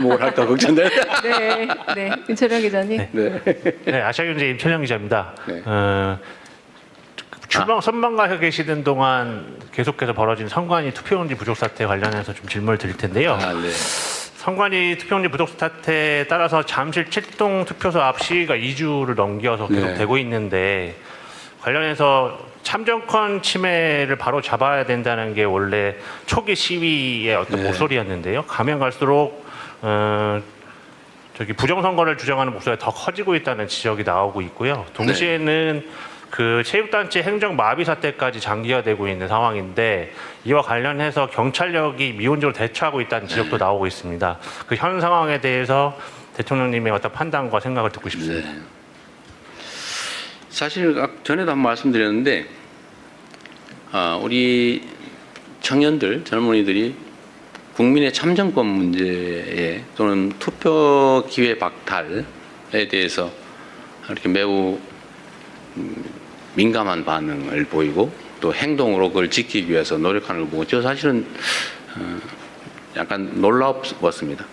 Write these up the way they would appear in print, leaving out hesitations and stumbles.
뭘 할까 걱정돼. 네, 네, 윤철영 기자님. 네. 네, 아시아경제 임철영 기자입니다. 네. 선방가 계시던 동안 계속해서 벌어진 선관위 투표용지 부족 사태 관련해서 좀 질문을 드릴 텐데요. 아, 네. 선관위 투표용지 부족 사태에 따라서 잠실 7동 투표소 앞 시위가 2주를 넘겨서 계속 네. 되고 있는데 관련해서 참정권 침해를 바로 잡아야 된다는 게 원래 초기 시위의 어떤 네. 목소리였는데요. 가면 갈수록 부정선거를 주장하는 목소리가 더 커지고 있다는 지적이 나오고 있고요. 동시에는 그 체육단체 행정 마비 사태까지 장기화되고 있는 상황인데 이와 관련해서 경찰력이 미온적으로 대처하고 있다는 지적도 나오고 있습니다. 그 현 상황에 대해서 대통령님의 어떤 판단과 생각을 듣고 싶습니다. 네. 사실 전에도 한번 말씀드렸는데 우리 청년들, 젊은이들이 국민의 참정권 문제에 또는 투표 기회 박탈에 대해서 이렇게 매우 민감한 반응을 보이고 또 행동으로 그걸 지키기 위해서 노력하는 걸 보고 저 사실은 약간 놀라웠습니다.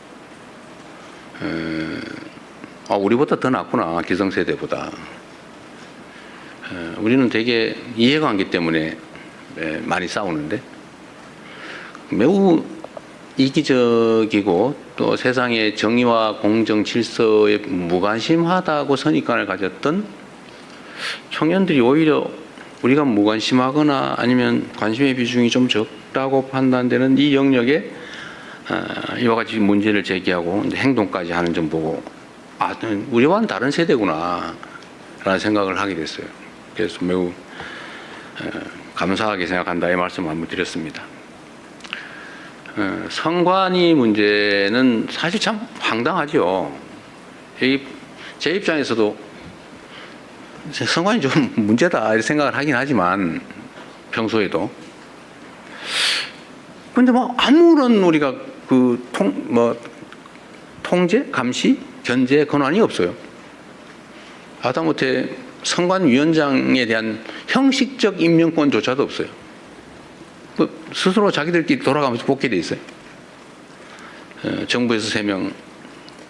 우리보다 더 낫구나, 기성세대보다. 우리는 되게 이해관계 때문에 많이 싸우는데 매우 이기적이고 또 세상의 정의와 공정 질서에 무관심하다고 선입관을 가졌던 청년들이 오히려 우리가 무관심하거나 아니면 관심의 비중이 좀 적다고 판단되는 이 영역에 이와 같이 문제를 제기하고 행동까지 하는 점 보고 우리와는 다른 세대구나 라는 생각을 하게 됐어요. 그래서 매우 감사하게 생각한다 이 말씀 한번 드렸습니다. 선관위 문제는 사실 참 황당하죠. 제 입장에서도 선관위 좀 문제다 이렇게 생각을 하긴 하지만 평소에도 근데 뭐 아무런 우리가 통제, 감시, 견제 권한이 없어요. 하다못해 선관위원장에 대한 형식적 임명권조차도 없어요. 스스로 자기들끼리 돌아가면서 뽑게 돼 있어요. 정부에서 3명,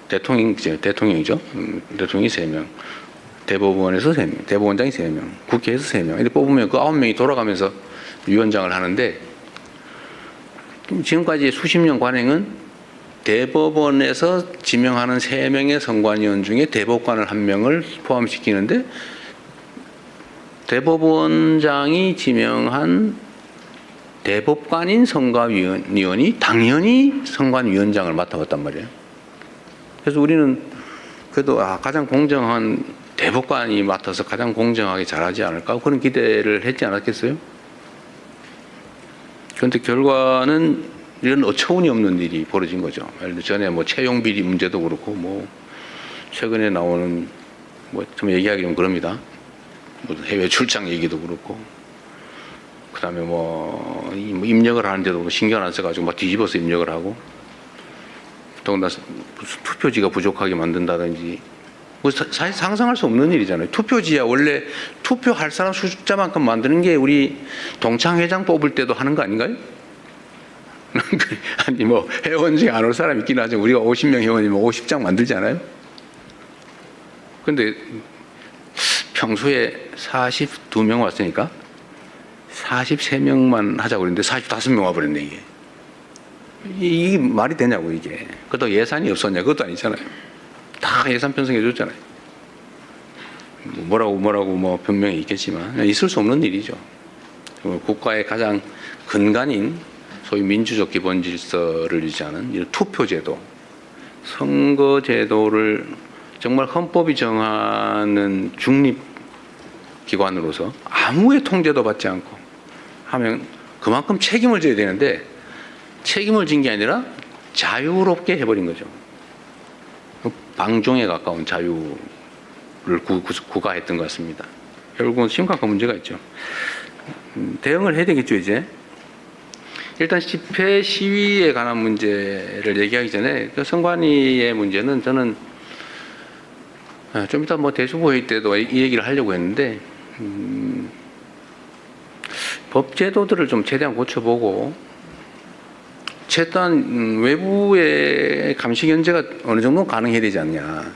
대통령이죠. 대통령이 3명, 대법원에서 3명, 대법원장이 3명, 국회에서 3명. 이렇게 뽑으면 그 9명이 돌아가면서 위원장을 하는데 지금까지 수십 년 관행은 대법원에서 지명하는 3명의 선관위원 중에 대법관을 1명을 포함시키는데 대법원장이 지명한 대법관인 선관위원이 당연히 선관위원장을 맡아왔단 말이에요. 그래서 우리는 그래도 가장 공정한 대법관이 맡아서 가장 공정하게 잘하지 않을까 그런 기대를 했지 않았겠어요? 그런데 결과는 이런 어처구니 없는 일이 벌어진 거죠. 예를 들어 전에 채용 비리 문제도 그렇고 최근에 나오는 좀 얘기하기 좀 그럽니다. 해외 출장 얘기도 그렇고. 그다음에 입력을 하는데도 신경 안 써가지고 막 뒤집어서 입력을 하고 더군다나 무슨 투표지가 부족하게 만든다든지 사실 상상할 수 없는 일이잖아요. 투표지야 원래 투표할 사람 숫자만큼 만드는 게 우리 동창회장 뽑을 때도 하는 거 아닌가요? 아니 회원 중에 안 올 사람 있긴 하죠. 우리가 50명 회원이면 50장 만들잖아요. 근데 평소에 42명 왔으니까 43명만 하자고 그랬는데 45명 와버렸네 이게. 이게 말이 되냐고 이게. 그것도 예산이 없었냐 그것도 아니잖아요. 다 예산 편성해 줬잖아요. 뭐라고 변명이 있겠지만 있을 수 없는 일이죠. 국가의 가장 근간인 소위 민주적 기본 질서를 유지하는 이런 투표제도, 선거제도를 정말 헌법이 정하는 중립기관으로서 아무의 통제도 받지 않고 하면 그만큼 책임을 져야 되는데 책임을 진 게 아니라 자유롭게 해버린 거죠. 방종에 가까운 자유를 구가했던 것 같습니다. 결국은 심각한 문제가 있죠. 대응을 해야 되겠죠 이제. 일단 집회 시위에 관한 문제를 얘기하기 전에 선관위의 문제는 저는 좀 이따 대수부회의 때도 이 얘기를 하려고 했는데 법제도들을 좀 최대한 고쳐보고 어쨌든 외부의 감시 견제가 어느 정도 가능해야 되지 않냐.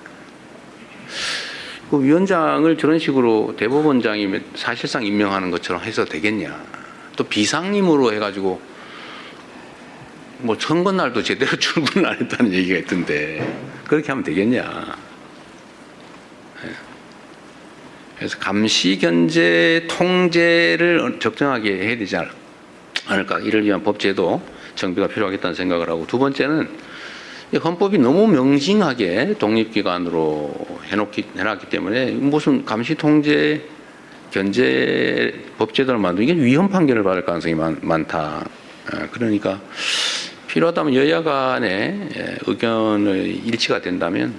그 위원장을 저런 식으로 대법원장이 사실상 임명하는 것처럼 해서 되겠냐. 또 비상임으로 해가지고 뭐 선거 날도 제대로 출근을 안 했다는 얘기가 있던데 그렇게 하면 되겠냐. 그래서 감시 견제 통제를 적정하게 해야 되지 않을까. 이를 위한 법제도 정비가 필요하겠다는 생각을 하고, 두 번째는 이 헌법이 너무 명징하게 독립기관으로 해놨기 때문에 무슨 감시 통제 견제 법제도를 만들기 위헌 판결을 받을 가능성이 많다. 그러니까 필요하다면 여야 간의 의견의 일치가 된다면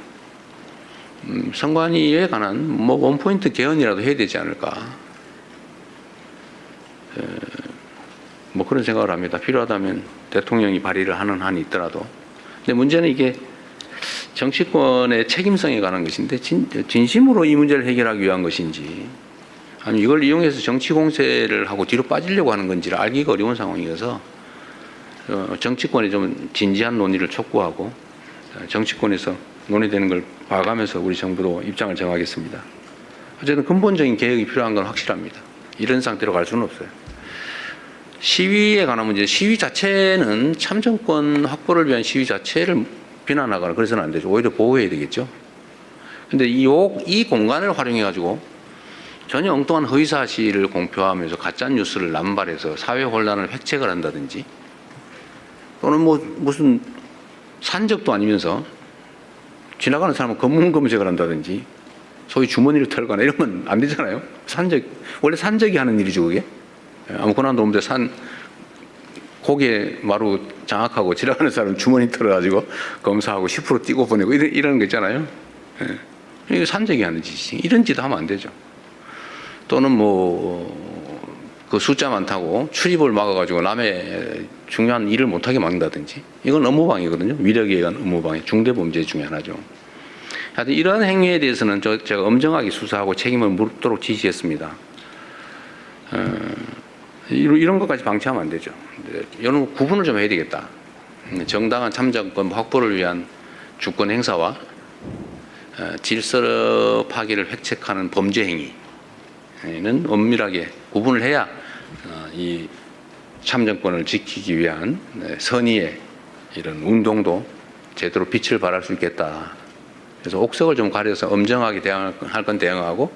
선관위에 관한 뭐 원포인트 개헌이라도 해야 되지 않을까. 뭐 그런 생각을 합니다. 필요하다면 대통령이 발의를 하는 한이 있더라도. 근데 문제는 이게 정치권의 책임성에 관한 것인데 진심으로 이 문제를 해결하기 위한 것인지 아니면 이걸 이용해서 정치 공세를 하고 뒤로 빠지려고 하는 건지를 알기가 어려운 상황이어서 정치권이 좀 진지한 논의를 촉구하고 정치권에서 논의되는 걸 봐가면서 우리 정부도 입장을 정하겠습니다. 어쨌든 근본적인 개혁이 필요한 건 확실합니다. 이런 상태로 갈 수는 없어요. 시위에 관한 문제, 시위 자체는 참정권 확보를 위한 시위 자체를 비난하거나 그래서는 안 되죠. 오히려 보호해야 되겠죠. 근데 이 공간을 활용해가지고 전혀 엉뚱한 허위사실을 공표하면서 가짜뉴스를 남발해서 사회 혼란을 획책을 한다든지 또는 뭐 무슨 산적도 아니면서 지나가는 사람은 검문 검색을 한다든지 소위 주머니를 털거나 이러면 안 되잖아요. 원래 산적이 하는 일이죠, 그게. 아무거나 없는데 고개 마루 장악하고 지나가는 사람 주머니 털어가지고 검사하고 10% 띄고 보내고 이런 거 있잖아요. 이게 산적이 하는 짓이지. 이런 짓 하면 안 되죠. 또는 그 숫자 많다고 출입을 막아가지고 남의 중요한 일을 못하게 막는다든지 이건 업무방해거든요. 위력에 의한 업무방해, 중대범죄 중에 하나죠. 하여튼 이런 행위에 대해서는 제가 엄정하게 수사하고 책임을 묻도록 지시했습니다. 이런 것까지 방치하면 안 되죠. 이런 구분을 좀 해야 되겠다. 정당한 참정권 확보를 위한 주권 행사와 질서 파괴를 획책하는 범죄 행위는 엄밀하게 구분을 해야 이 참정권을 지키기 위한 선의의 이런 운동도 제대로 빛을 발할 수 있겠다. 그래서 옥석을 좀 가려서 엄정하게 대응할 건 대응하고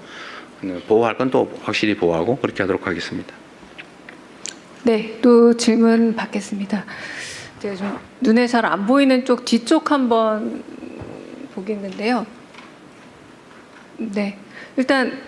보호할 건 또 확실히 보호하고 그렇게 하도록 하겠습니다. 네, 또 질문 받겠습니다. 제가 좀 눈에 잘 안 보이는 쪽 뒤쪽 한번 보겠는데요. 네, 일단